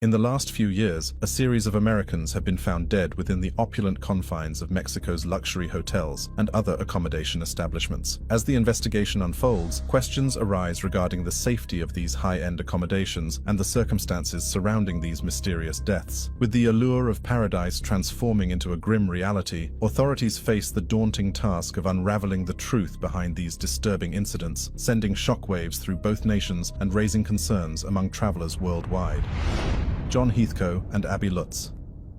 In the last few years, a series of Americans have been found dead within the opulent confines of Mexico's luxury hotels and other accommodation establishments. As the investigation unfolds, questions arise regarding the safety of these high-end accommodations and the circumstances surrounding these mysterious deaths. With the allure of paradise transforming into a grim reality, authorities face the daunting task of unraveling the truth behind these disturbing incidents, sending shockwaves through both nations and raising concerns among travelers worldwide. John Heathcote and Abby Lutz.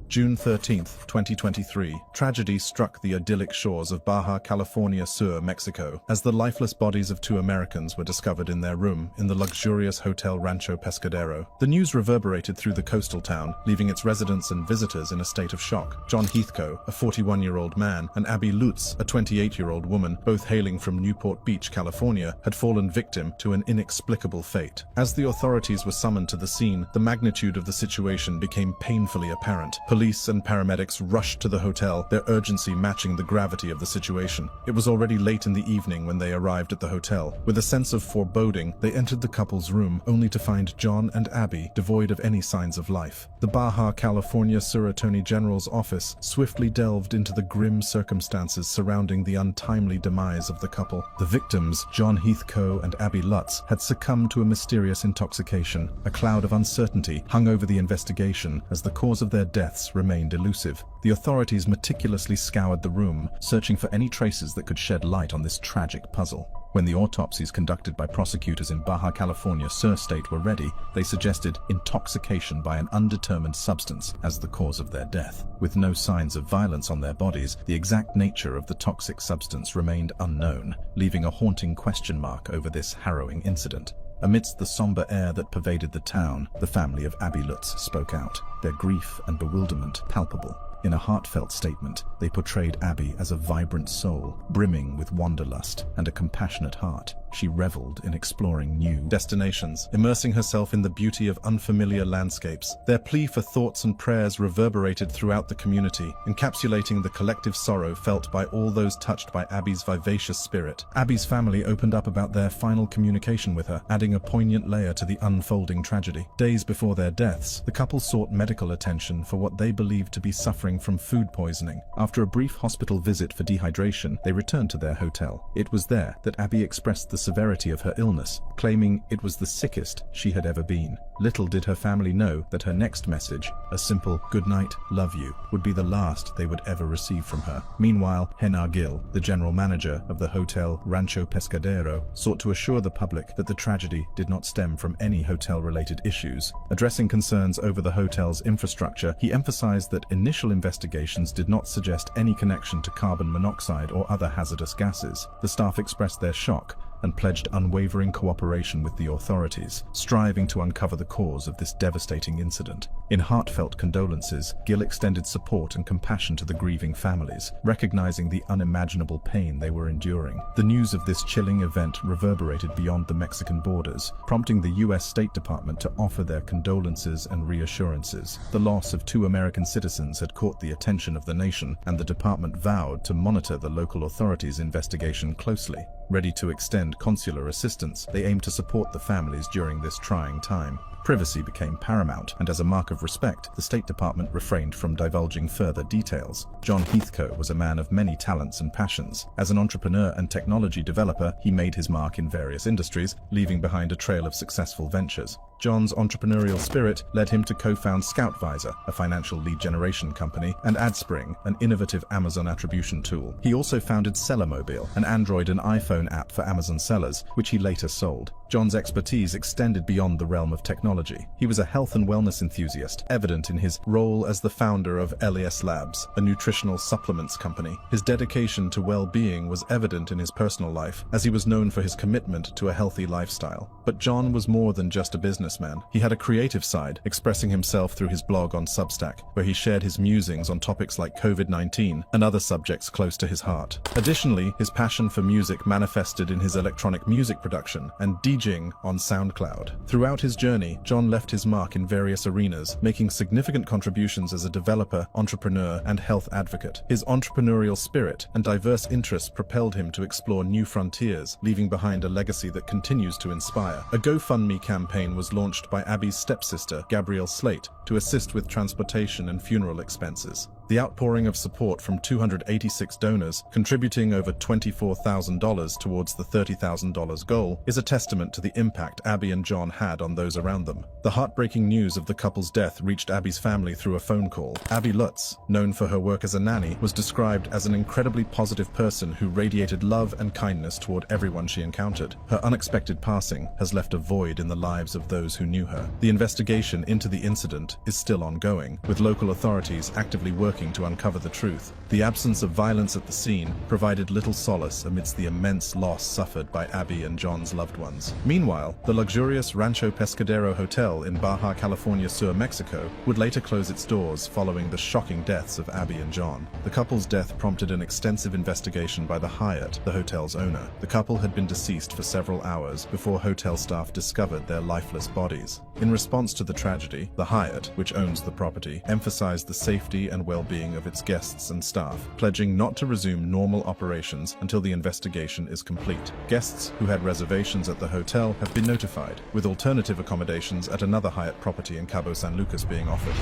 June 13, 2023, tragedy struck the idyllic shores of Baja California Sur, Mexico, as the lifeless bodies of two Americans were discovered in their room in the luxurious Hotel Rancho Pescadero. The news reverberated through the coastal town, leaving its residents and visitors in a state of shock. John Heathcote, a 41-year-old man, and Abby Lutz, a 28-year-old woman, both hailing from Newport Beach, California, had fallen victim to an inexplicable fate. As the authorities were summoned to the scene, the magnitude of the situation became painfully apparent. Police and paramedics rushed to the hotel, their urgency matching the gravity of the situation. It was already late in the evening when they arrived at the hotel. With a sense of foreboding, they entered the couple's room, only to find John and Abby devoid of any signs of life. The Baja California Sur Attorney General's office swiftly delved into the grim circumstances surrounding the untimely demise of the couple. The victims, John Heathcote and Abby Lutz, had succumbed to a mysterious intoxication. A cloud of uncertainty hung over the investigation as the cause of their deaths remained elusive. The authorities meticulously scoured the room, searching for any traces that could shed light on this tragic puzzle. When the autopsies conducted by prosecutors in Baja California Sur state were ready, they suggested intoxication by an undetermined substance as the cause of their death. With no signs of violence on their bodies, the exact nature of the toxic substance remained unknown, leaving a haunting question mark over this harrowing incident. Amidst the somber air that pervaded the town, the family of Abby Lutz spoke out, their grief and bewilderment palpable. In a heartfelt statement, they portrayed Abby as a vibrant soul, brimming with wanderlust and a compassionate heart. She reveled in exploring new destinations, immersing herself in the beauty of unfamiliar landscapes. Their plea for thoughts and prayers reverberated throughout the community, encapsulating the collective sorrow felt by all those touched by Abby's vivacious spirit. Abby's family opened up about their final communication with her, adding a poignant layer to the unfolding tragedy. Days before their deaths, the couple sought medical attention for what they believed to be suffering from food poisoning. After a brief hospital visit for dehydration, they returned to their hotel. It was there that Abby expressed the severity of her illness, claiming it was the sickest she had ever been. Little did her family know that her next message, a simple "good night, love you," would be the last they would ever receive from her. Meanwhile, Henar Gill, the general manager of the Hotel Rancho Pescadero, sought to assure the public that the tragedy did not stem from any hotel-related issues. Addressing concerns over the hotel's infrastructure, he emphasized that initial investigations did not suggest any connection to carbon monoxide or other hazardous gases. The staff expressed their shock and pledged unwavering cooperation with the authorities, striving to uncover the cause of this devastating incident. In heartfelt condolences, Gill extended support and compassion to the grieving families, recognizing the unimaginable pain they were enduring. The news of this chilling event reverberated beyond the Mexican borders, prompting the U.S. State Department to offer their condolences and reassurances. The loss of two American citizens had caught the attention of the nation, and the department vowed to monitor the local authorities' investigation closely. Ready to extend consular assistance, they aimed to support the families during this trying time. Privacy became paramount, and as a mark of respect, the State Department refrained from divulging further details. John Heathcote was a man of many talents and passions. As an entrepreneur and technology developer, he made his mark in various industries, leaving behind a trail of successful ventures. John's entrepreneurial spirit led him to co-found ScoutVisor, a financial lead generation company, and AdSpring, an innovative Amazon attribution tool. He also founded Sellermobile, an Android and iPhone app for Amazon sellers, which he later sold. John's expertise extended beyond the realm of technology. He was a health and wellness enthusiast, evident in his role as the founder of LES Labs, a nutritional supplements company. His dedication to well-being was evident in his personal life, as he was known for his commitment to a healthy lifestyle. But John was more than just a businessman. He had a creative side, expressing himself through his blog on Substack, where he shared his musings on topics like COVID-19 and other subjects close to his heart. Additionally, his passion for music manifested in his electronic music production and DJing on SoundCloud. Throughout his journey, John left his mark in various arenas, making significant contributions as a developer, entrepreneur, and health advocate. His entrepreneurial spirit and diverse interests propelled him to explore new frontiers, leaving behind a legacy that continues to inspire. A GoFundMe campaign was was launched by Abby's stepsister, Gabrielle Slate, to assist with transportation and funeral expenses. The outpouring of support from 286 donors, contributing over $24,000 towards the $30,000 goal, is a testament to the impact Abby and John had on those around them. The heartbreaking news of the couple's death reached Abby's family through a phone call. Abby Lutz, known for her work as a nanny, was described as an incredibly positive person who radiated love and kindness toward everyone she encountered. Her unexpected passing has left a void in the lives of those who knew her. The investigation into the incident is still ongoing, with local authorities actively working to uncover the truth. The absence of violence at the scene provided little solace amidst the immense loss suffered by Abby and John's loved ones. Meanwhile, the luxurious Rancho Pescadero Hotel in Baja California Sur, Mexico, would later close its doors following the shocking deaths of Abby and John. The couple's death prompted an extensive investigation by the Hyatt, the hotel's owner. The couple had been deceased for several hours before hotel staff discovered their lifeless bodies. In response to the tragedy, the Hyatt, which owns the property, emphasized the safety and well-being of its guests and staff, pledging not to resume normal operations until the investigation is complete. Guests who had reservations at the hotel have been notified, with alternative accommodations at another Hyatt property in Cabo San Lucas being offered.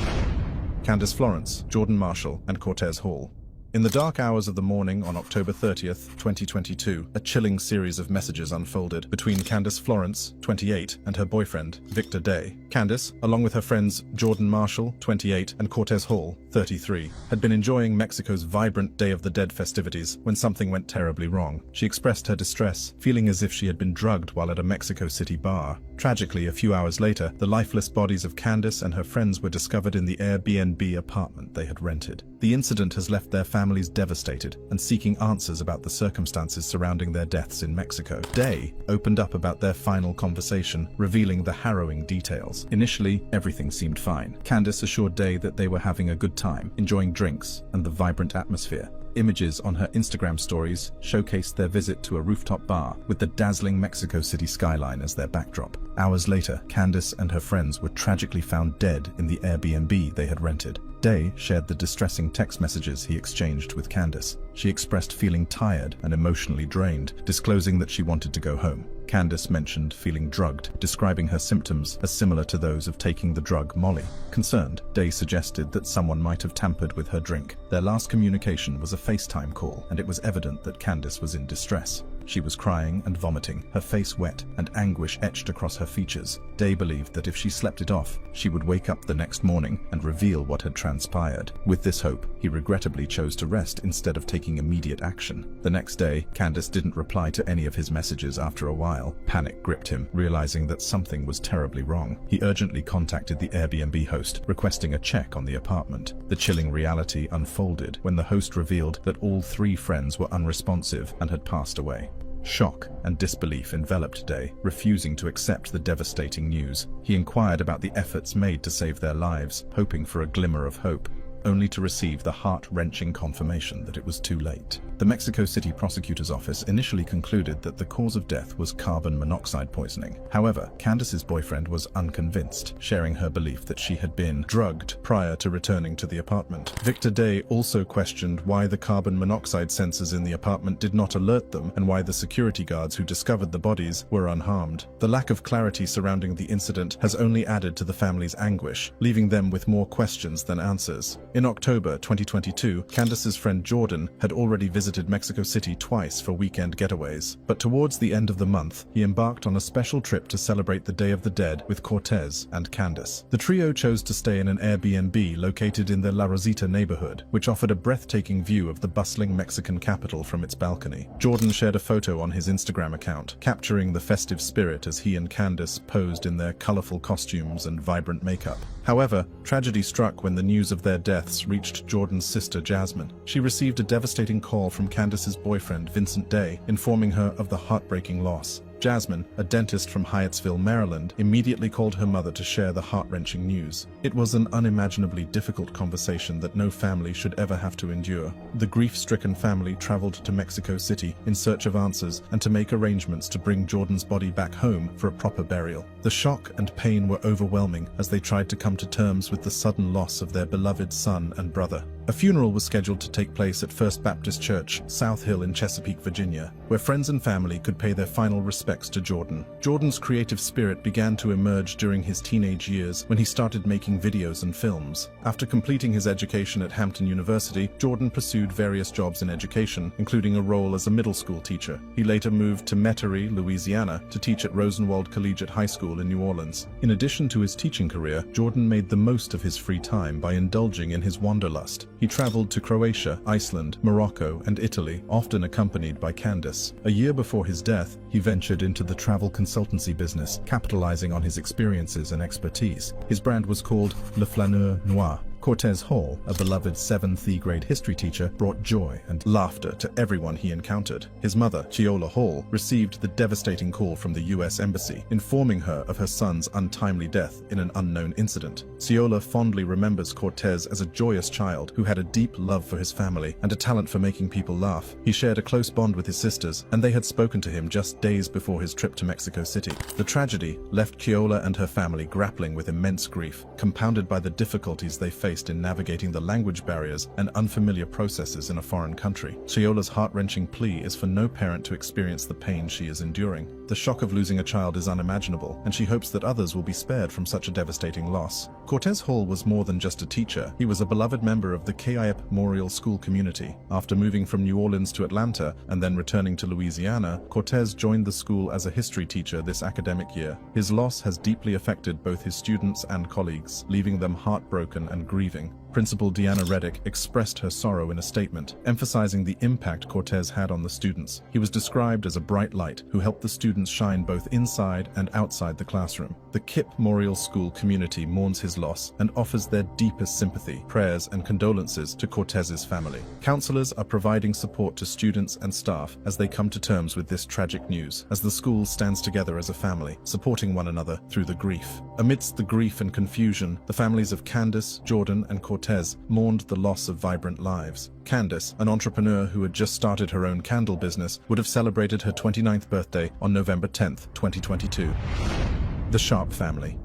Candace Florence, Jordan Marshall, and Cortez Hall. In the dark hours of the morning on October 30th, 2022, a chilling series of messages unfolded between Candace Florence, 28, and her boyfriend, Victor Day. Candace, along with her friends Jordan Marshall, 28, and Cortez Hall, 33, had been enjoying Mexico's vibrant Day of the Dead festivities when something went terribly wrong. She expressed her distress, feeling as if she had been drugged while at a Mexico City bar. Tragically, a few hours later, the lifeless bodies of Candace and her friends were discovered in the Airbnb apartment they had rented. The incident has left their families devastated and seeking answers about the circumstances surrounding their deaths in Mexico. Day opened up about their final conversation, revealing the harrowing details. Initially, everything seemed fine. Candace assured Day that they were having a good time, enjoying drinks and the vibrant atmosphere. Images on her Instagram stories showcased their visit to a rooftop bar with the dazzling Mexico City skyline as their backdrop. Hours later, Candace and her friends were tragically found dead in the Airbnb they had rented. Day shared the distressing text messages he exchanged with Candace. She expressed feeling tired and emotionally drained, disclosing that she wanted to go home. Candace mentioned feeling drugged, describing her symptoms as similar to those of taking the drug Molly. Concerned, Day suggested that someone might have tampered with her drink. Their last communication was a FaceTime call, and it was evident that Candace was in distress. She was crying and vomiting, her face wet, and anguish etched across her features. Day believed that if she slept it off, she would wake up the next morning and reveal what had transpired. With this hope, he regrettably chose to rest instead of taking immediate action. The next day, Candace didn't reply to any of his messages after a while. Panic gripped him, realizing that something was terribly wrong. He urgently contacted the Airbnb host, requesting a check on the apartment. The chilling reality unfolded when the host revealed that all three friends were unresponsive and had passed away. Shock and disbelief enveloped Day, refusing to accept the devastating news. He inquired about the efforts made to save their lives, hoping for a glimmer of hope, only to receive the heart-wrenching confirmation that it was too late. The Mexico City prosecutor's office initially concluded that the cause of death was carbon monoxide poisoning. However, Candace's boyfriend was unconvinced, sharing her belief that she had been drugged prior to returning to the apartment. Victor Day also questioned why the carbon monoxide sensors in the apartment did not alert them and why the security guards who discovered the bodies were unharmed. The lack of clarity surrounding the incident has only added to the family's anguish, leaving them with more questions than answers. In October 2022, Candace's friend Jordan had already visited Mexico City twice for weekend getaways, but towards the end of the month, he embarked on a special trip to celebrate the Day of the Dead with Cortez and Candace. The trio chose to stay in an Airbnb located in the La Rosita neighborhood, which offered a breathtaking view of the bustling Mexican capital from its balcony. Jordan shared a photo on his Instagram account, capturing the festive spirit as he and Candace posed in their colorful costumes and vibrant makeup. However, tragedy struck when the news of their deaths reached Jordan's sister Jasmine. She received a devastating call from Candace's boyfriend Vincent Day, informing her of the heartbreaking loss. Jasmine, a dentist from Hyattsville, Maryland, immediately called her mother to share the heart-wrenching news. It was an unimaginably difficult conversation that no family should ever have to endure. The grief-stricken family traveled to Mexico City in search of answers and to make arrangements to bring Jordan's body back home for a proper burial. The shock and pain were overwhelming as they tried to come to terms with the sudden loss of their beloved son and brother. A funeral was scheduled to take place at First Baptist Church, South Hill in Chesapeake, Virginia, where friends and family could pay their final respects to Jordan. Jordan's creative spirit began to emerge during his teenage years when he started making videos and films. After completing his education at Hampton University, Jordan pursued various jobs in education, including a role as a middle school teacher. He later moved to Metairie, Louisiana, to teach at Rosenwald Collegiate High School in New Orleans. In addition to his teaching career, Jordan made the most of his free time by indulging in his wanderlust. He traveled to Croatia, Iceland, Morocco, and Italy, often accompanied by Candace. A year before his death, he ventured into the travel consultancy business, capitalizing on his experiences and expertise. His brand was called Le Flaneur Noir. Cortez Hall, a beloved 7th grade history teacher, brought joy and laughter to everyone he encountered. His mother, Chiola Hall, received the devastating call from the U.S. Embassy, informing her of her son's untimely death in an unknown incident. Chiola fondly remembers Cortez as a joyous child who had a deep love for his family and a talent for making people laugh. He shared a close bond with his sisters, and they had spoken to him just days before his trip to Mexico City. The tragedy left Chiola and her family grappling with immense grief, compounded by the difficulties they faced in navigating the language barriers and unfamiliar processes in a foreign country. Chiola's heart-wrenching plea is for no parent to experience the pain she is enduring. The shock of losing a child is unimaginable, and she hopes that others will be spared from such a devastating loss. Cortez Hall was more than just a teacher. He was a beloved member of the KIAP Memorial School community. After moving from New Orleans to Atlanta and then returning to Louisiana, Cortez joined the school as a history teacher this academic year. His loss has deeply affected both his students and colleagues, leaving them heartbroken and grieving. Principal Deanna Reddick expressed her sorrow in a statement, emphasizing the impact Cortez had on the students. He was described as a bright light who helped the students shine both inside and outside the classroom. The KIP Memorial School community mourns his loss and offers their deepest sympathy, prayers, and condolences to Cortez's family. Counselors are providing support to students and staff as they come to terms with this tragic news, as the school stands together as a family, supporting one another through the grief. Amidst the grief and confusion, the families of Candace, Jordan, and Cortez mourned the loss of vibrant lives. Candace, an entrepreneur who had just started her own candle business, would have celebrated her 29th birthday on November 10, 2022. The Sharp family.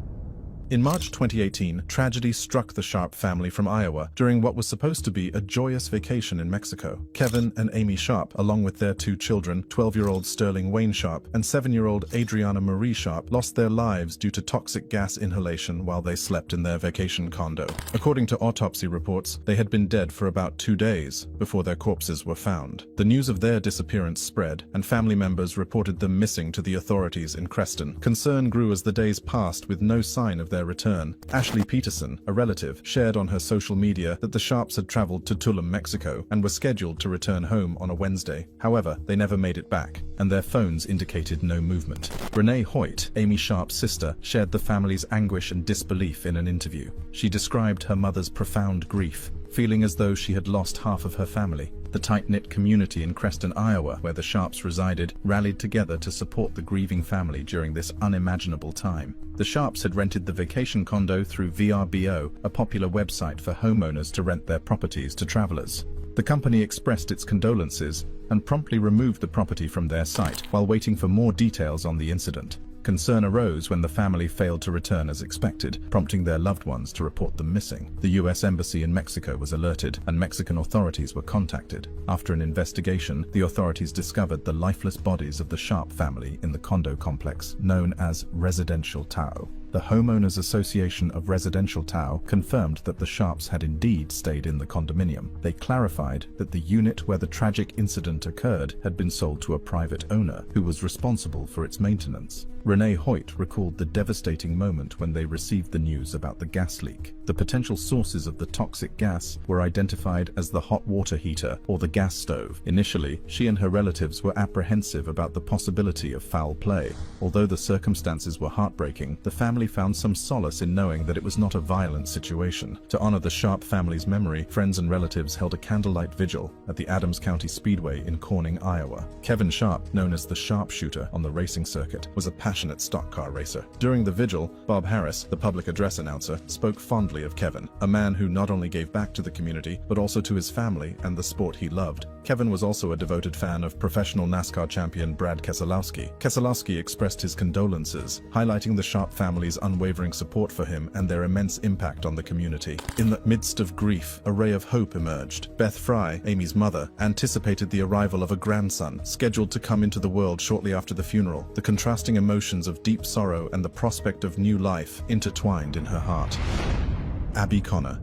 In March 2018, tragedy struck the Sharp family from Iowa during what was supposed to be a joyous vacation in Mexico. Kevin and Amy Sharp, along with their 2 children, 12-year-old Sterling Wayne Sharp and 7-year-old Adriana Marie Sharp, lost their lives due to toxic gas inhalation while they slept in their vacation condo. According to autopsy reports, they had been dead for about 2 days before their corpses were found. The news of their disappearance spread, and family members reported them missing to the authorities in Creston. Concern grew as the days passed with no sign of their return. Ashley Peterson, a relative, shared on her social media that the Sharps had traveled to Tulum, Mexico, and were scheduled to return home on a Wednesday. However, they never made it back, and their phones indicated no movement. Renee Hoyt, Amy Sharp's sister, shared the family's anguish and disbelief in an interview. She described her mother's profound grief, feeling as though she had lost half of her family. The tight-knit community in Creston, Iowa, where the Sharps resided, rallied together to support the grieving family during this unimaginable time. The Sharps had rented the vacation condo through VRBO, a popular website for homeowners to rent their properties to travelers. The company expressed its condolences and promptly removed the property from their site while waiting for more details on the incident. Concern arose when the family failed to return as expected, prompting their loved ones to report them missing. The U.S. Embassy in Mexico was alerted, and Mexican authorities were contacted. After an investigation, the authorities discovered the lifeless bodies of the Sharp family in the condo complex known as Residential Tao. The Homeowners Association of Residential Tao confirmed that the Sharps had indeed stayed in the condominium. They clarified that the unit where the tragic incident occurred had been sold to a private owner who was responsible for its maintenance. Renee Hoyt recalled the devastating moment when they received the news about the gas leak. The potential sources of the toxic gas were identified as the hot water heater or the gas stove. Initially, she and her relatives were apprehensive about the possibility of foul play. Although the circumstances were heartbreaking, the family found some solace in knowing that it was not a violent situation. To honor the Sharp family's memory, friends and relatives held a candlelight vigil at the Adams County Speedway in Corning, Iowa. Kevin Sharp, known as the Sharpshooter on the racing circuit, was a passionate stock car racer. During the vigil, Bob Harris, the public address announcer, spoke fondly fondly of Kevin, a man who not only gave back to the community, but also to his family and the sport he loved. Kevin was also a devoted fan of professional NASCAR champion Brad Keselowski. Keselowski expressed his condolences, highlighting the Sharp family's unwavering support for him and their immense impact on the community. In the midst of grief, a ray of hope emerged. Beth Fry, Amy's mother, anticipated the arrival of a grandson, scheduled to come into the world shortly after the funeral. The contrasting emotions of deep sorrow and the prospect of new life intertwined in her heart. Abby Connor.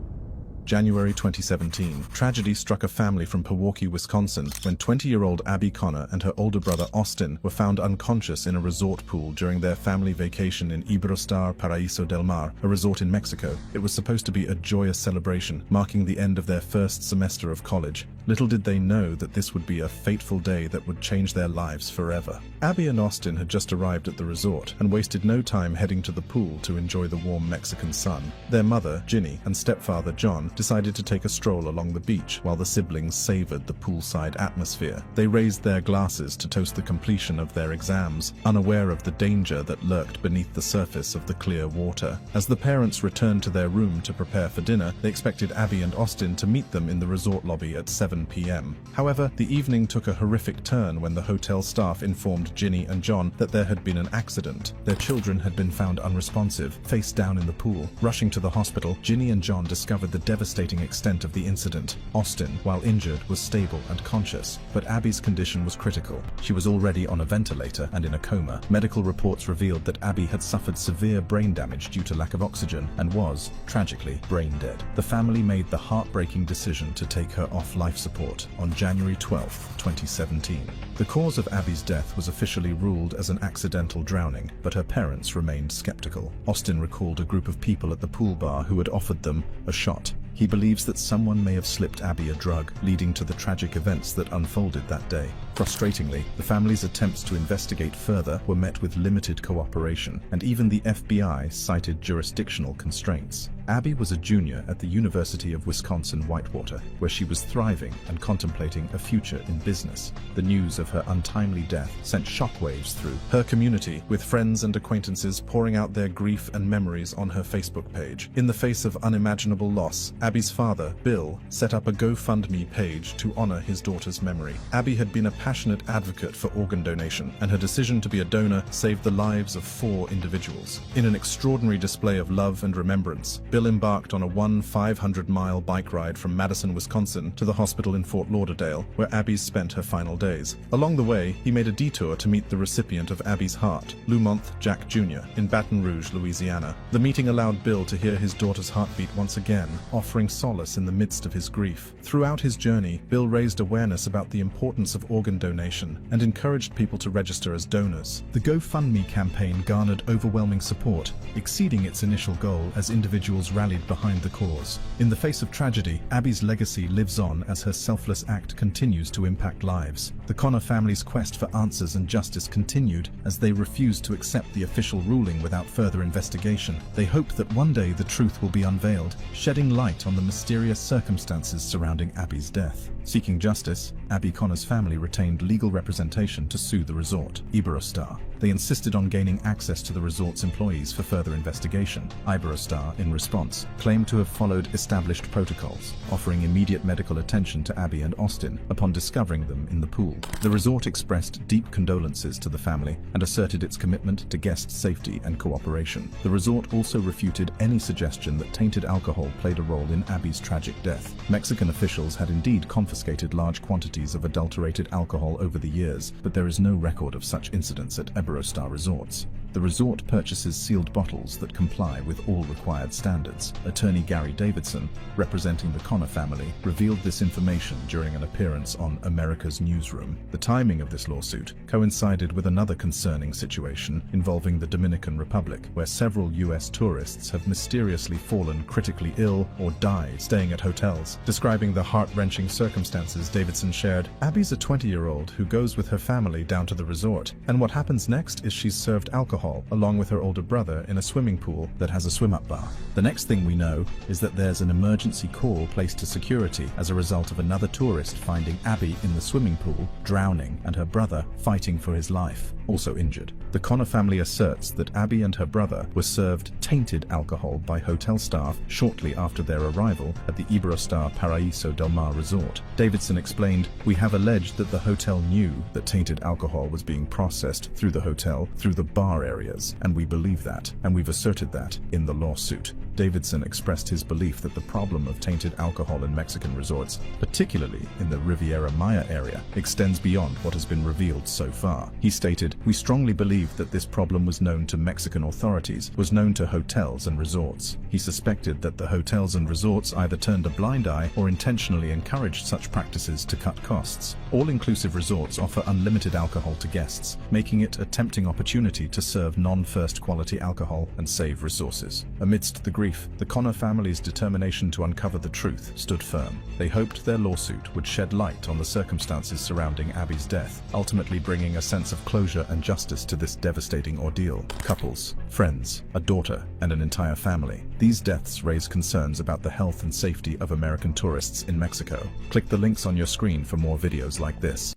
January 2017, tragedy struck a family from Pewaukee, Wisconsin, when 20-year-old Abby Connor and her older brother Austin were found unconscious in a resort pool during their family vacation in Iberostar, Paraíso del Mar, a resort in Mexico. It was supposed to be a joyous celebration, marking the end of their first semester of college. Little did they know that this would be a fateful day that would change their lives forever. Abby and Austin had just arrived at the resort and wasted no time heading to the pool to enjoy the warm Mexican sun. Their mother, Ginny, and stepfather, John, decided to take a stroll along the beach while the siblings savored the poolside atmosphere. They raised their glasses to toast the completion of their exams, unaware of the danger that lurked beneath the surface of the clear water. As the parents returned to their room to prepare for dinner, they expected Abby and Austin to meet them in the resort lobby at 7 p.m. However, the evening took a horrific turn when the hotel staff informed Ginny and John that there had been an accident. Their children had been found unresponsive, face down in the pool. Rushing to the hospital, Ginny and John discovered the devastating extent of the incident. Austin, while injured, was stable and conscious, but Abby's condition was critical. She was already on a ventilator and in a coma. Medical reports revealed that Abby had suffered severe brain damage due to lack of oxygen and was, tragically, brain dead. The family made the heartbreaking decision to take her off life support on January 12, 2017. The cause of Abby's death was officially ruled as an accidental drowning, but her parents remained skeptical. Austin recalled a group of people at the pool bar who had offered them a shot. He believes that someone may have slipped Abby a drug, leading to the tragic events that unfolded that day. Frustratingly, the family's attempts to investigate further were met with limited cooperation, and even the FBI cited jurisdictional constraints. Abby was a junior at the University of Wisconsin-Whitewater, where she was thriving and contemplating a future in business. The news of her untimely death sent shockwaves through her community, with friends and acquaintances pouring out their grief and memories on her Facebook page. In the face of unimaginable loss, Abby's father, Bill, set up a GoFundMe page to honor his daughter's memory. Abby had been a passionate advocate for organ donation, and her decision to be a donor saved the lives of 4 individuals. In an extraordinary display of love and remembrance, Bill embarked on a 500-mile bike ride from Madison, Wisconsin to the hospital in Fort Lauderdale, where Abby spent her final days. Along the way, he made a detour to meet the recipient of Abby's heart, Lumont Jack Jr., in Baton Rouge, Louisiana. The meeting allowed Bill to hear his daughter's heartbeat once again, offering solace in the midst of his grief. Throughout his journey, Bill raised awareness about the importance of organ donation and encouraged people to register as donors. The GoFundMe campaign garnered overwhelming support, exceeding its initial goal as individuals rallied behind the cause. In the face of tragedy, Abby's legacy lives on as her selfless act continues to impact lives. The Connor family's quest for answers and justice continued as they refused to accept the official ruling without further investigation. They hope that one day the truth will be unveiled, shedding light on the mysterious circumstances surrounding Abby's death. Seeking justice, Abby Connor's family retained legal representation to sue the resort, Iberostar. They insisted on gaining access to the resort's employees for further investigation. Iberostar, in response, claimed to have followed established protocols, offering immediate medical attention to Abby and Austin upon discovering them in the pool. The resort expressed deep condolences to the family and asserted its commitment to guest safety and cooperation. The resort also refuted any suggestion that tainted alcohol played a role in Abby's tragic death. Mexican officials had indeed confiscated large quantities of adulterated alcohol over the years, but there is no record of such incidents at Iberostar resorts. The resort purchases sealed bottles that comply with all required standards. Attorney Gary Davidson, representing the Connor family, revealed this information during an appearance on America's Newsroom. The timing of this lawsuit coincided with another concerning situation involving the Dominican Republic, where several U.S. tourists have mysteriously fallen critically ill or died staying at hotels. Describing the heart-wrenching circumstances, Davidson shared, "Abby's a 20-year-old who goes with her family down to the resort, and what happens next is she's served alcohol alcohol along with her older brother in a swimming pool that has a swim-up bar. The next thing we know is that there's an emergency call placed to security as a result of another tourist finding Abby in the swimming pool, drowning, and her brother fighting for his life, also injured. The Connor family asserts that Abby and her brother were served tainted alcohol by hotel staff shortly after their arrival at the Iberostar Paraíso del Mar resort. Davidson explained, "We have alleged that the hotel knew that tainted alcohol was being processed through the hotel through the bar areas, and we believe that, and we've asserted that in the lawsuit." Davidson expressed his belief that the problem of tainted alcohol in Mexican resorts, particularly in the Riviera Maya area, extends beyond what has been revealed so far. He stated, "We strongly believe that this problem was known to Mexican authorities, was known to hotels and resorts." He suspected that the hotels and resorts either turned a blind eye or intentionally encouraged such practices to cut costs. All-inclusive resorts offer unlimited alcohol to guests, making it a tempting opportunity to serve non-first quality alcohol and save resources. Amidst the grief, the Connor family's determination to uncover the truth stood firm. They hoped their lawsuit would shed light on the circumstances surrounding Abby's death, ultimately bringing a sense of closure and justice to this devastating ordeal. Couples, friends, a daughter, and an entire family. These deaths raise concerns about the health and safety of American tourists in Mexico. Click the links on your screen for more videos like this.